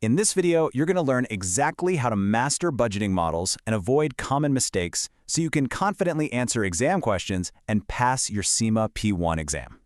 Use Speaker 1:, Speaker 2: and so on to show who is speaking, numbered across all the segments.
Speaker 1: In this video, you're going to learn exactly how to master budgeting models and avoid common mistakes so you can confidently answer exam questions and pass your CIMA P1 exam.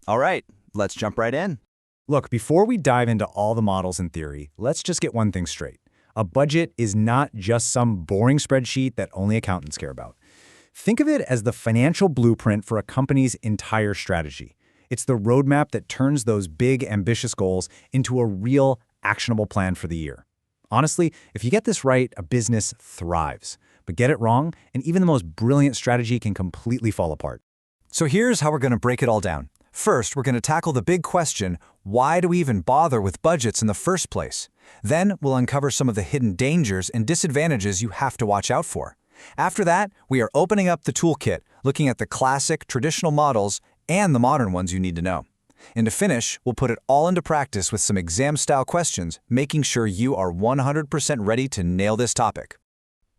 Speaker 1: All right, let's jump right in.
Speaker 2: Look, before we dive into all the models and theory, let's just get one thing straight. A budget is not just some boring spreadsheet that only accountants care about. Think of it as the financial blueprint for a company's entire strategy. It's the roadmap that turns those big, ambitious goals into a real, actionable plan for the year. Honestly, if you get this right, a business thrives. But get it wrong, and even the most brilliant strategy can completely fall apart.
Speaker 3: So here's how we're going to break it all down. First, we're going to tackle the big question, why do we even bother with budgets in the first place? Then, we'll uncover some of the hidden dangers and disadvantages you have to watch out for. After that, we are opening up the toolkit, looking at the classic, traditional models and the modern ones you need to know. And to finish, we'll put it all into practice with some exam-style questions, making sure you are 100% ready to nail this topic.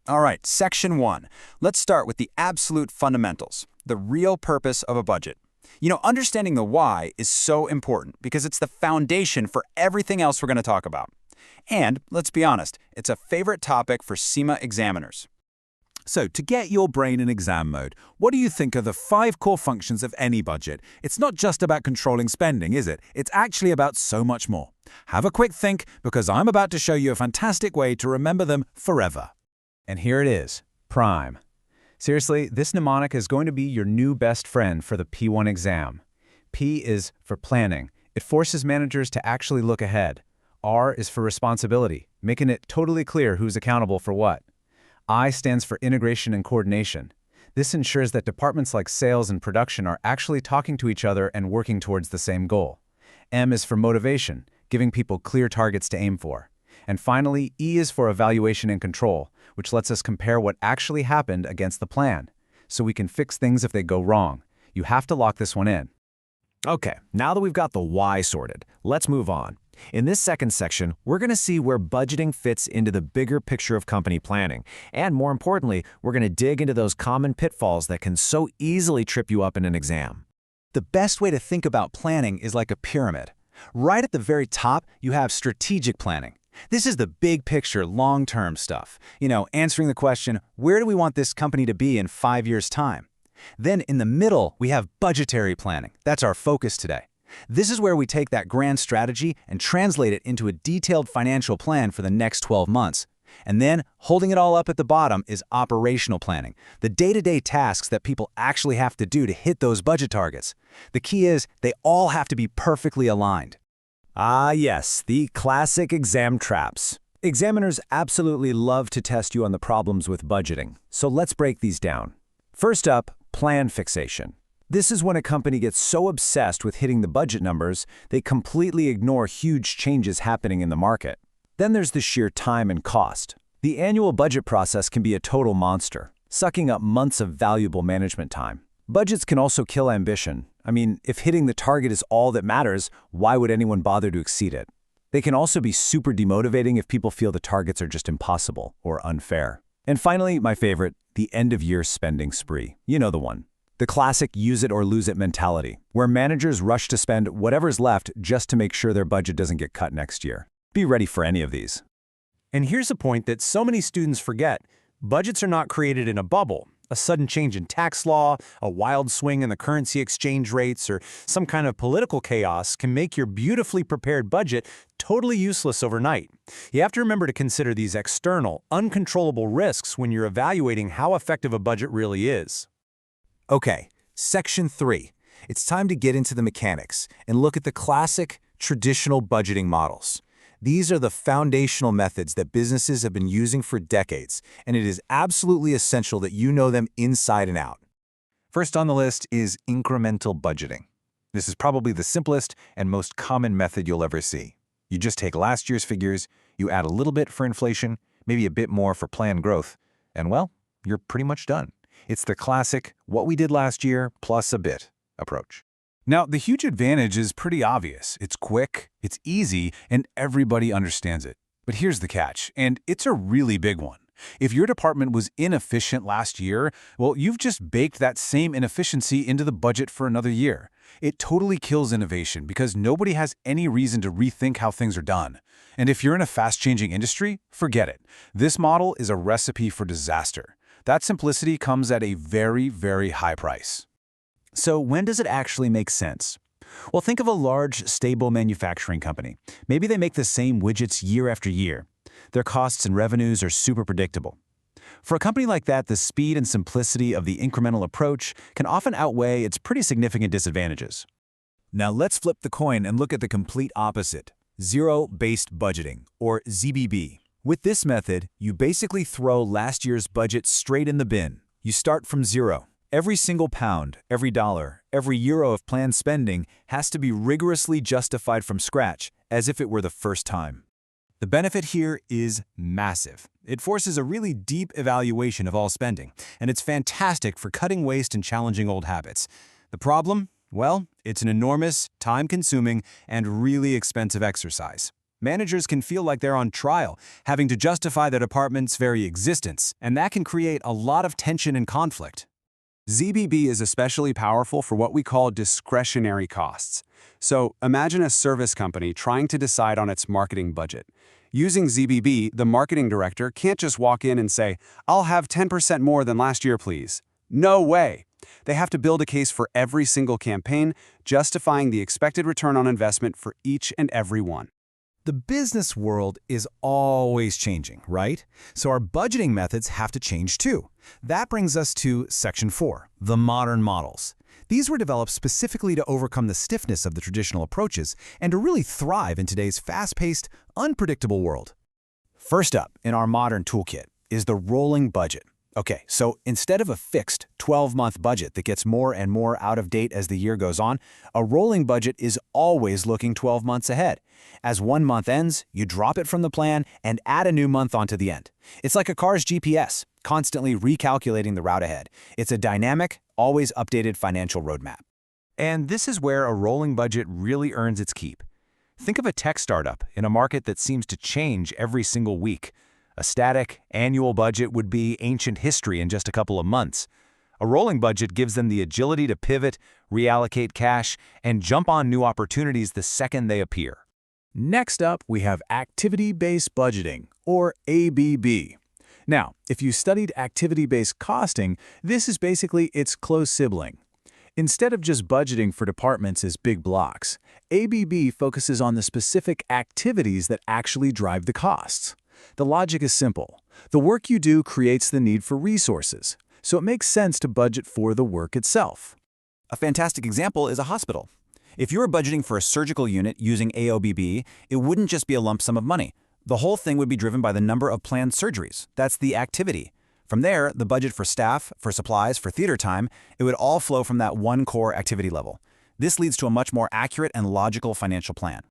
Speaker 1: All right, Section 1. Let's start with the absolute fundamentals, the real purpose of a budget. Understanding the why is so important because it's the foundation for everything else we're going to talk about. And, let's be honest, it's a favorite topic for CIMA examiners.
Speaker 4: So, to get your brain in exam mode, what do you think are the 5 core functions of any budget? It's not just about controlling spending, is it? It's actually about so much more. Have a quick think, because I'm about to show you a fantastic way to remember them forever.
Speaker 2: And here it is, Prime. Seriously, this mnemonic is going to be your new best friend for the P1 exam. P is for planning. It forces managers to actually look ahead. R is for responsibility, making it totally clear who's accountable for what. I stands for integration and coordination. This ensures that departments like sales and production are actually talking to each other and working towards the same goal. M is for motivation, giving people clear targets to aim for. And finally, E is for evaluation and control, which lets us compare what actually happened against the plan, so we can fix things if they go wrong. You have to lock this one in.
Speaker 3: Okay, now that we've got the why sorted, let's move on. In this second section, we're going to see where budgeting fits into the bigger picture of company planning. And more importantly, we're going to dig into those common pitfalls that can so easily trip you up in an exam.
Speaker 1: The best way to think about planning is like a pyramid. Right at the very top, you have strategic planning. This is the big picture, long-term stuff. Answering the question, where do we want this company to be in 5 years' time? Then in the middle, we have budgetary planning. That's our focus today. This is where we take that grand strategy and translate it into a detailed financial plan for the next 12 months. And then, holding it all up at the bottom is operational planning, the day-to-day tasks that people actually have to do to hit those budget targets. The key is they all have to be perfectly aligned.
Speaker 3: Ah, yes, the classic exam traps. Examiners absolutely love to test you on the problems with budgeting, so let's break these down. First up, plan fixation. This is when a company gets so obsessed with hitting the budget numbers, they completely ignore huge changes happening in the market. Then there's the sheer time and cost. The annual budget process can be a total monster, sucking up months of valuable management time. Budgets can also kill ambition. If hitting the target is all that matters, why would anyone bother to exceed it? They can also be super demotivating if people feel the targets are just impossible or unfair. And finally, my favorite, the end-of-year spending spree. You know the one. The classic use it or lose it mentality, where managers rush to spend whatever's left just to make sure their budget doesn't get cut next year. Be ready for any of these.
Speaker 5: And here's a point that so many students forget. Budgets are not created in a bubble. A sudden change in tax law, a wild swing in the currency exchange rates, or some kind of political chaos can make your beautifully prepared budget totally useless overnight. You have to remember to consider these external, uncontrollable risks when you're evaluating how effective a budget really is.
Speaker 3: Okay, Section 3. It's time to get into the mechanics and look at the classic, traditional budgeting models. These are the foundational methods that businesses have been using for decades, and it is absolutely essential that you know them inside and out. First on the list is incremental budgeting. This is probably the simplest and most common method you'll ever see. You just take last year's figures, you add a little bit for inflation, maybe a bit more for planned growth, and well, you're pretty much done. It's the classic, what we did last year plus a bit approach.
Speaker 4: Now, the huge advantage is pretty obvious. It's quick, it's easy, and everybody understands it. But here's the catch, and it's a really big one. If your department was inefficient last year, well, you've just baked that same inefficiency into the budget for another year. It totally kills innovation because nobody has any reason to rethink how things are done. And if you're in a fast-changing industry, forget it. This model is a recipe for disaster. That simplicity comes at a very, very high price.
Speaker 2: So when does it actually make sense? Well, think of a large, stable manufacturing company. Maybe they make the same widgets year after year. Their costs and revenues are super predictable. For a company like that, the speed and simplicity of the incremental approach can often outweigh its pretty significant disadvantages.
Speaker 3: Now let's flip the coin and look at the complete opposite, zero-based budgeting, or ZBB. With this method, you basically throw last year's budget straight in the bin. You start from zero. Every single pound, every dollar, every euro of planned spending has to be rigorously justified from scratch, as if it were the first time.
Speaker 5: The benefit here is massive. It forces a really deep evaluation of all spending, and it's fantastic for cutting waste and challenging old habits. The problem? Well, it's an enormous, time-consuming, and really expensive exercise. Managers can feel like they're on trial, having to justify their department's very existence, and that can create a lot of tension and conflict.
Speaker 6: ZBB is especially powerful for what we call discretionary costs. So imagine a service company trying to decide on its marketing budget. Using ZBB, the marketing director can't just walk in and say, "I'll have 10% more than last year, please." No way! They have to build a case for every single campaign, justifying the expected return on investment for each and every one.
Speaker 2: The business world is always changing, right? So our budgeting methods have to change too. That brings us to Section 4, the modern models. These were developed specifically to overcome the stiffness of the traditional approaches and to really thrive in today's fast-paced, unpredictable world. First up in our modern toolkit is the rolling budget. Okay, so instead of a fixed 12-month budget that gets more and more out of date as the year goes on, a rolling budget is always looking 12 months ahead. As one month ends, you drop it from the plan and add a new month onto the end. It's like a car's GPS, constantly recalculating the route ahead. It's a dynamic, always updated financial roadmap.
Speaker 5: And this is where a rolling budget really earns its keep. Think of a tech startup in a market that seems to change every single week. A static, annual budget would be ancient history in just a couple of months. A rolling budget gives them the agility to pivot, reallocate cash, and jump on new opportunities the second they appear.
Speaker 2: Next up, we have activity-based budgeting, or ABB. Now, if you studied activity-based costing, this is basically its close sibling. Instead of just budgeting for departments as big blocks, ABB focuses on the specific activities that actually drive the costs. The logic is simple. The work you do creates the need for resources, so it makes sense to budget for the work itself.
Speaker 1: A fantastic example is a hospital. If you were budgeting for a surgical unit using AOBB, it wouldn't just be a lump sum of money. The whole thing would be driven by the number of planned surgeries. That's the activity. From there, the budget for staff, for supplies, for theater time, it would all flow from that one core activity level. This leads to a much more accurate and logical financial plan.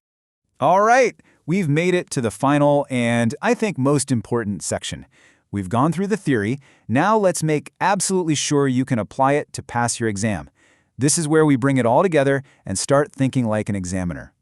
Speaker 2: All right, we've made it to the final and, I think, most important section. We've gone through the theory. Now let's make absolutely sure you can apply it to pass your exam. This is where we bring it all together and start thinking like an examiner.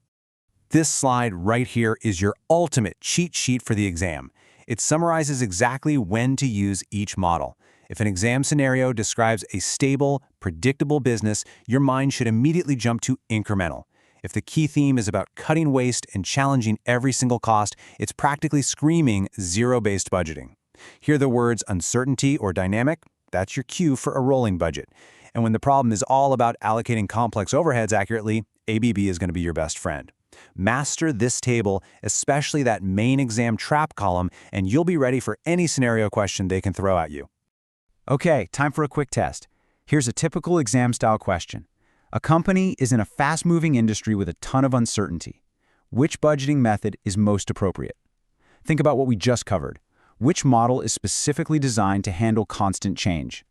Speaker 5: This slide right here is your ultimate cheat sheet for the exam. It summarizes exactly when to use each model. If an exam scenario describes a stable, predictable business, your mind should immediately jump to incremental. If the key theme is about cutting waste and challenging every single cost, it's practically screaming zero-based budgeting. Hear the words uncertainty or dynamic? That's your cue for a rolling budget. And when the problem is all about allocating complex overheads accurately, ABB is going to be your best friend. Master this table, especially that main exam trap column, and you'll be ready for any scenario question they can throw at you.
Speaker 2: Okay, time for a quick test. Here's a typical exam-style question. A company is in a fast-moving industry with a ton of uncertainty. Which budgeting method is most appropriate? Think about what we just covered. Which model is specifically designed to handle constant change?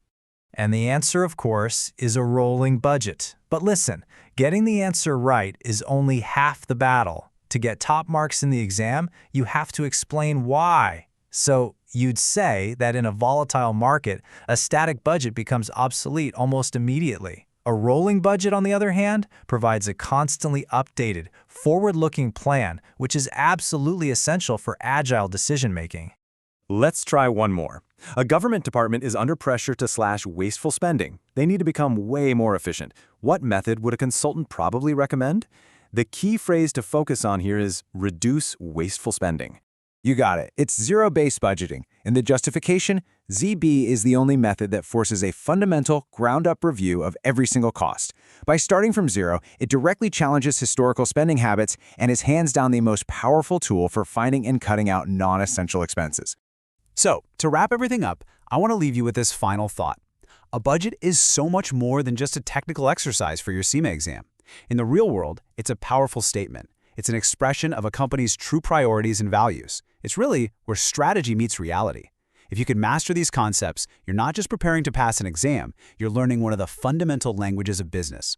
Speaker 7: And the answer, of course, is a rolling budget. But listen, getting the answer right is only half the battle. To get top marks in the exam, you have to explain why. So you'd say that in a volatile market, a static budget becomes obsolete almost immediately. A rolling budget, on the other hand, provides a constantly updated, forward-looking plan, which is absolutely essential for agile decision-making.
Speaker 3: Let's try one more. A government department is under pressure to slash wasteful spending. They need to become way more efficient. What method would a consultant probably recommend? The key phrase to focus on here is reduce wasteful spending. You got it. It's zero-based budgeting. And the justification? ZB is the only method that forces a fundamental, ground-up review of every single cost. By starting from zero, it directly challenges historical spending habits and is hands down the most powerful tool for finding and cutting out non-essential expenses.
Speaker 1: So, to wrap everything up, I want to leave you with this final thought. A budget is so much more than just a technical exercise for your CIMA exam. In the real world, it's a powerful statement. It's an expression of a company's true priorities and values. It's really where strategy meets reality. If you can master these concepts, you're not just preparing to pass an exam, you're learning one of the fundamental languages of business.